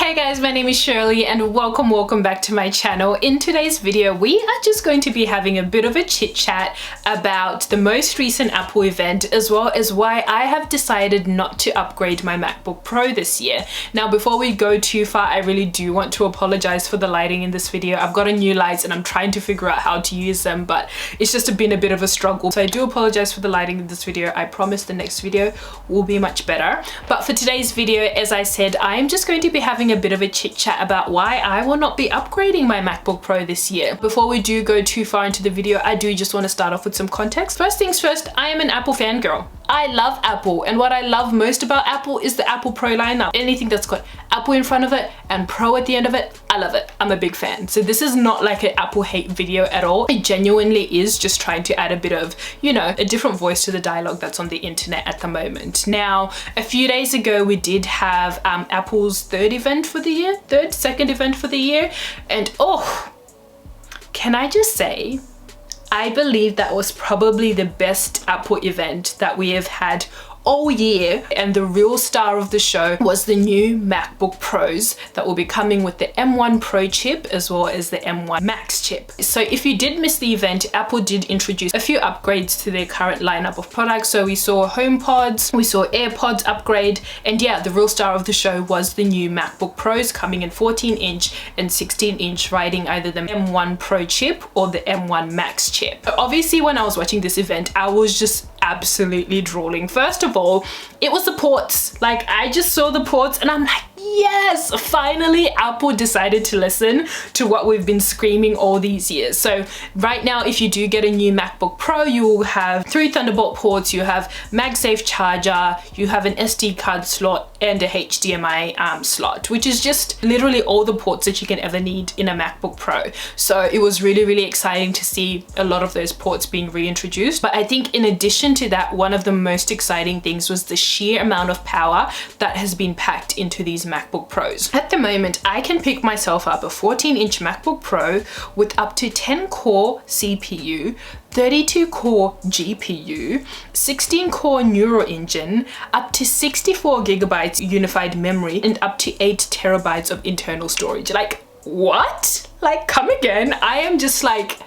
Hey guys, my name is Shirley and welcome back to my channel. In today's video, we are just going to be having a bit of a chit chat about the most recent Apple event, as well as why I have decided not to upgrade my MacBook Pro this year. Now, before we go too far, I really do want to apologize for the lighting in this video. I've got new lights and I'm trying to figure out how to use them, but it's just been a bit of a struggle. So I do apologize for the lighting in this video. I promise the next video will be much better. But for today's video, as I said, I am just going to be having a bit of a chit chat about why I will not be upgrading my MacBook Pro this year. Before we do go too far into the video, I do just want to start off with some context. First things first, I am an Apple fangirl. I love Apple, and what I love most about Apple is the Apple Pro lineup. Anything that's got Apple in front of it and Pro at the end of it, I love it. I'm a big fan. So this is not like an Apple hate video at all. It genuinely is just trying to add a bit of, you know, a different voice to the dialogue that's on the internet at the moment. Now, a few days ago, we did have Apple's second event for the year. And oh, can I just say, I believe that was probably the best Apple event that we have had all year, and the real star of the show was the new MacBook Pros that will be coming with the M1 Pro chip as well as the M1 Max chip. So if you did miss the event, Apple did introduce a few upgrades to their current lineup of products. So we saw HomePods, we saw AirPods upgrade, and yeah, the real star of the show was the new MacBook Pros coming in 14-inch and 16-inch, riding either the M1 Pro chip or the M1 Max chip. But obviously, when I was watching this event, I was just absolutely drooling. First of all, it was the ports. Like, I just saw the ports and I'm like, yes, finally Apple decided to listen to what we've been screaming all these years. So right now, if you do get a new MacBook Pro, you will have 3 Thunderbolt ports, you have MagSafe charger, you have an SD card slot and a HDMI slot, which is just literally all the ports that you can ever need in a MacBook Pro. So it was really exciting to see a lot of those ports being reintroduced. But I think in addition to that, one of the most exciting things was the sheer amount of power that has been packed into these MacBook Pros. At the moment, I can pick myself up a 14-inch MacBook Pro with up to 10-core CPU, 32-core GPU, 16-core neural engine, up to 64 gigabytes unified memory, and up to 8 terabytes of internal storage. Like, what? Like, come again? I am just like,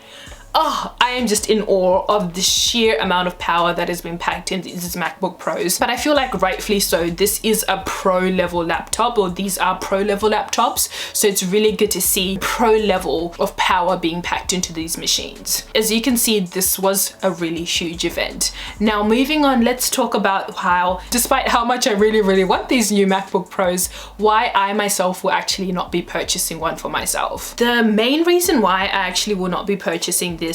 oh, I am just in awe of the sheer amount of power that has been packed in these MacBook Pros. But I feel like rightfully so, this is a pro level laptop, or these are pro level laptops. So it's really good to see pro level of power being packed into these machines. As you can see, this was a really huge event. Now, moving on, let's talk about how, despite how much I really want these new MacBook Pros, why I myself will actually not be purchasing one for myself. The main reason why I actually will not be purchasing this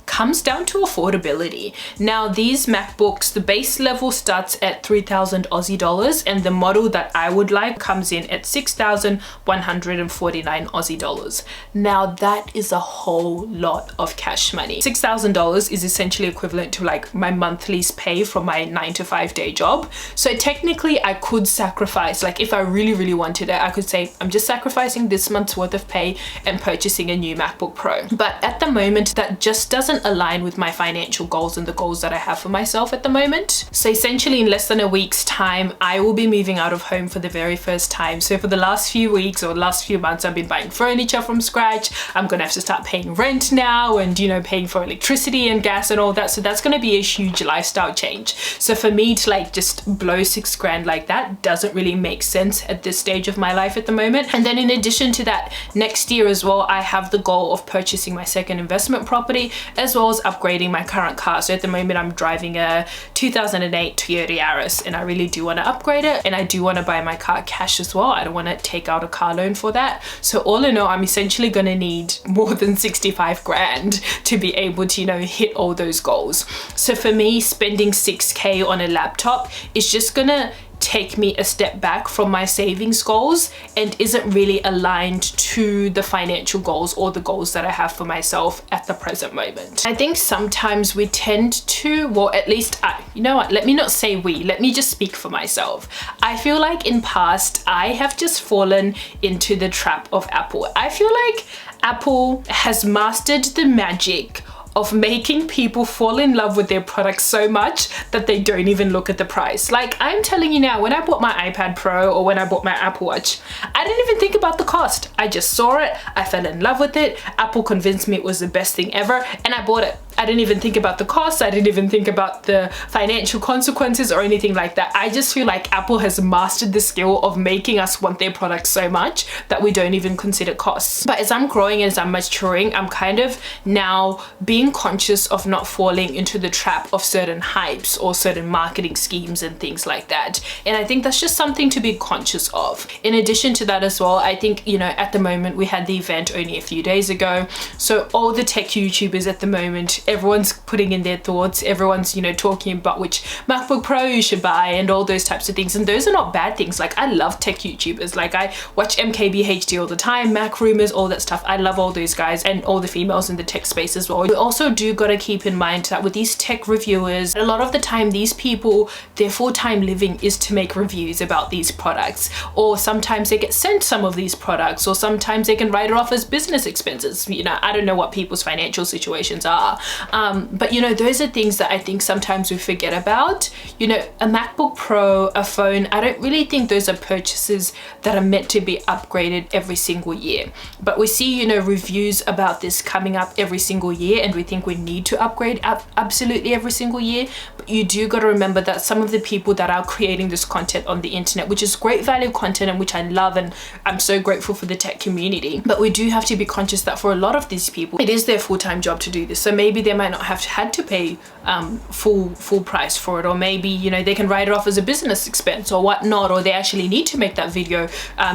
comes down to affordability. Now, these MacBooks, the base level starts at 3,000 Aussie dollars, and the model that I would like comes in at 6,149 Aussie dollars. Now, that is a whole lot of cash money. $6,000 is essentially equivalent to like my monthly pay from my 9-to-5 day job. So technically, I could sacrifice, like if I really wanted it, I could say I'm just sacrificing this month's worth of pay and purchasing a new MacBook Pro. But at the moment, that just doesn't align with my financial goals and the goals that I have for myself at the moment. So essentially, in less than a week's time, I will be moving out of home for the very first time. So for the last few weeks or last few months, I've been buying furniture from scratch. I'm gonna have to start paying rent now, and you know, paying for electricity and gas and all that. So that's gonna be a huge lifestyle change. So for me to like just blow 6 grand like that doesn't really make sense at this stage of my life at the moment. And then in addition to that, next year as well, I have the goal of purchasing my second investment property, as well as upgrading my current car. So at the moment, I'm driving a 2008 Toyota Yaris, and I really do want to upgrade it, and I do want to buy my car cash as well. I don't want to take out a car loan for that. So all in all, I'm essentially going to need more than 65 grand to be able to, you know, hit all those goals. So for me, spending 6K on a laptop is just gonna take me a step back from my savings goals and isn't really aligned to the financial goals or the goals that I have for myself at the present moment. I think sometimes we tend to, well, at least you know what, let me not say we, let me just speak for myself. I feel like in past, I have just fallen into the trap of Apple. I feel like Apple has mastered the magic of making people fall in love with their products so much that they don't even look at the price. Like, I'm telling you now, when I bought my iPad Pro or when I bought my Apple Watch, I didn't even think about the cost. I just saw it, I fell in love with it, Apple convinced me it was the best thing ever, and I bought it. I didn't even think about the cost, I didn't even think about the financial consequences or anything like that. I just feel like Apple has mastered the skill of making us want their products so much that we don't even consider costs. But as I'm growing and as I'm maturing, I'm kind of now being conscious of not falling into the trap of certain hypes or certain marketing schemes and things like that. And I think that's just something to be conscious of. In addition to that as well, I think, you know, at the moment we had the event only a few days ago. So all the tech YouTubers at the moment, everyone's putting in their thoughts, everyone's, you know, talking about which MacBook Pro you should buy and all those types of things, and those are not bad things. Like, I love tech YouTubers, like I watch MKBHD all the time, Mac Rumors, all that stuff. I love all those guys and all the females in the tech space as well. We also do gotta keep in mind that with these tech reviewers, a lot of the time these people, their full-time living is to make reviews about these products, or sometimes they get sent some of these products, or sometimes they can write it off as business expenses. You know, I don't know what people's financial situations are. But you know, those are things that I think sometimes we forget about. You know, a MacBook Pro, a phone, I don't really think those are purchases that are meant to be upgraded every single year. But we see, you know, reviews about this coming up every single year, and we think we need to upgrade absolutely every single year. But you do got to remember that some of the people that are creating this content on the internet, which is great value content and which I love, and I'm so grateful for the tech community, but we do have to be conscious that for a lot of these people, it is their full-time job to do this. So maybe they might not have had to pay full price for it, or maybe, you know, they can write it off as a business expense or whatnot, or they actually need to make that video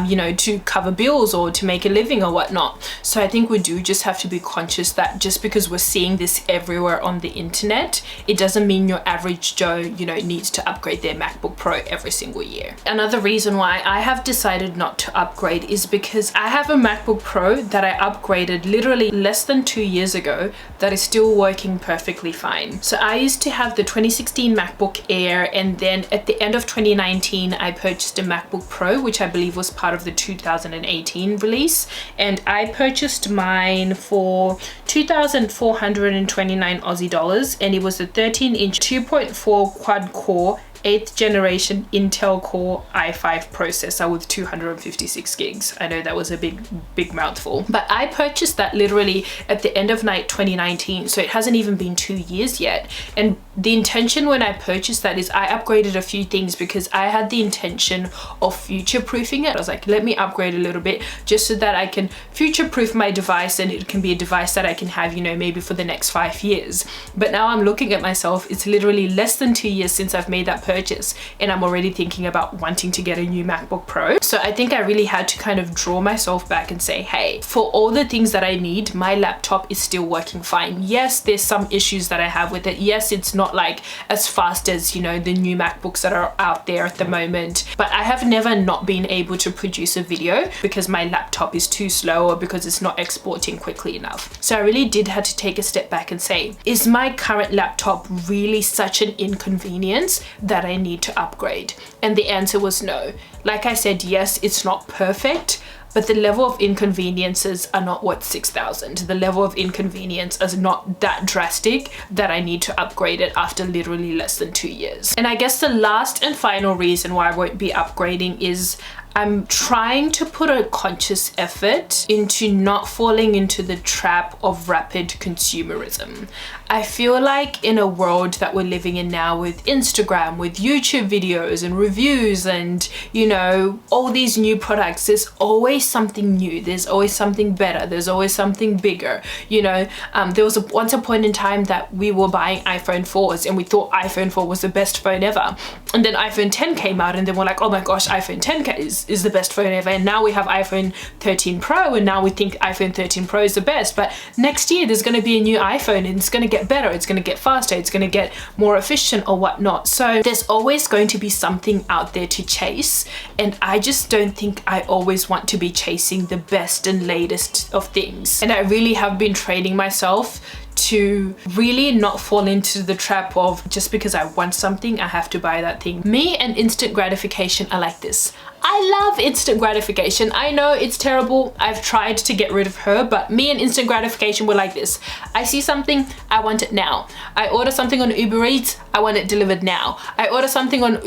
you know, to cover bills or to make a living or whatnot. So I think we do just have to be conscious that just because we're seeing this everywhere on the internet, it doesn't mean your average Joe, you know, needs to upgrade their MacBook Pro every single year. Another reason why I have decided not to upgrade is because I have a MacBook Pro that I upgraded literally less than 2 years ago that is still working perfectly fine. So I used to have the 2016 MacBook Air, and then at the end of 2019 I purchased a MacBook Pro, which I believe was part of the 2018 release, and I purchased mine for 2,429 Aussie dollars, and it was a 13-inch 2.4 quad core 8th generation Intel Core i5 processor with 256 gigs. I know that was a big mouthful, but I purchased that literally at the end of 2019, so it hasn't even been 2 years yet. And the intention when I purchased that is I upgraded a few things because I had the intention of future-proofing it. I was like, let me upgrade a little bit just so that I can future-proof my device, and it can be a device that I can have, you know, maybe for the next 5 years. But now I'm looking at myself, it's literally less than 2 years since I've made that purchase, and I'm already thinking about wanting to get a new MacBook Pro. So I think I really had to kind of draw myself back and say, hey, for all the things that I need, my laptop is still working fine. Yes, there's some issues that I have with it. Yes, it's not like as fast as, you know, the new MacBooks that are out there at the moment, but I have never not been able to produce a video because my laptop is too slow or because it's not exporting quickly enough. So I really did have to take a step back and say, is my current laptop really such an inconvenience that I need to upgrade? And the answer was no. Like I said, yes, it's not perfect, but the level of inconveniences are not what 6,000. The level of inconvenience is not that drastic that I need to upgrade it after literally less than 2 years. And I guess the last and final reason why I won't be upgrading is I'm trying to put a conscious effort into not falling into the trap of rapid consumerism. I feel like in a world that we're living in now with Instagram, with YouTube videos and reviews and, you know, all these new products, there's always something new, there's always something better, there's always something bigger. You know, there was once a point in time that we were buying iPhone 4s and we thought iPhone 4 was the best phone ever. And then iPhone 10 came out and then we're like, oh my gosh, iPhone 10 is the best phone ever. And now we have iPhone 13 Pro and now we think iPhone 13 Pro is the best. But next year there's going to be a new iPhone and it's going to get better, it's going to get faster, it's going to get more efficient or whatnot. So there's always going to be something out there to chase, and I just don't think I always want to be chasing the best and latest of things. And I really have been training myself to really not fall into the trap of just because I want something I have to buy that thing. Me and instant gratification are like this. I love instant gratification. I know it's terrible. I've tried to get rid of her, but me and instant gratification were like this. I see something, I want it now. I order something on Uber Eats, I want it delivered now. I order something on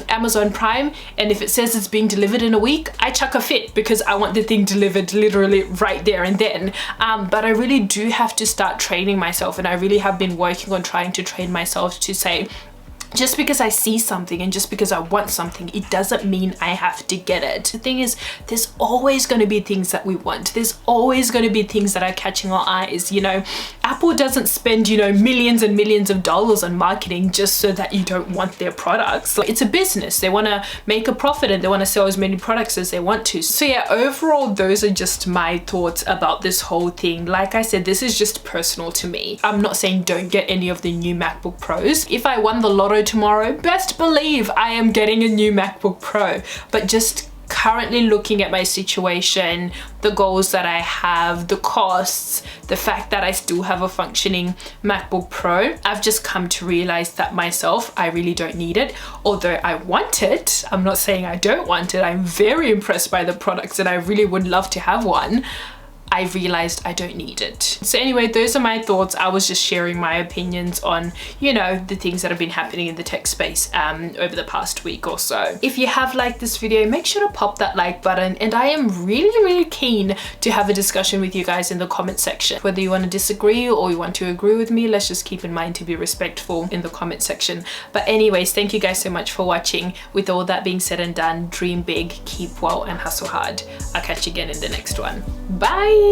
Amazon Prime, and if it says it's being delivered in a week, I chuck a fit because I want the thing delivered literally right there and then. But I really do have to start training myself, and I really have been working on trying to train myself to say, just because I see something and just because I want something, it doesn't mean I have to get it. The thing is, there's always going to be things that we want. There's always going to be things that are catching our eyes. You know, Apple doesn't spend, you know, millions and millions of dollars on marketing just so that you don't want their products. Like, it's a business. They want to make a profit and they want to sell as many products as they want to. So yeah, overall, those are just my thoughts about this whole thing. Like I said, this is just personal to me. I'm not saying don't get any of the new MacBook Pros. If I won the lotto tomorrow, best believe I am getting a new MacBook Pro. But just currently looking at my situation, the goals that I have, the costs, the fact that I still have a functioning MacBook Pro, I've just come to realize that myself, I really don't need it. Although I want it, I'm not saying I don't want it. I'm very impressed by the products and I really would love to have one. I realized I don't need it. So anyway, those are my thoughts. I was just sharing my opinions on, you know, the things that have been happening in the tech space over the past week or so. If you have liked this video, make sure to pop that like button, and I am really keen to have a discussion with you guys in the comment section. Whether you want to disagree or you want to agree with me, let's just keep in mind to be respectful in the comment section. But anyways, thank you guys so much for watching. With all that being said and done, dream big, keep well, and hustle hard. I'll catch you again in the next one. Bye!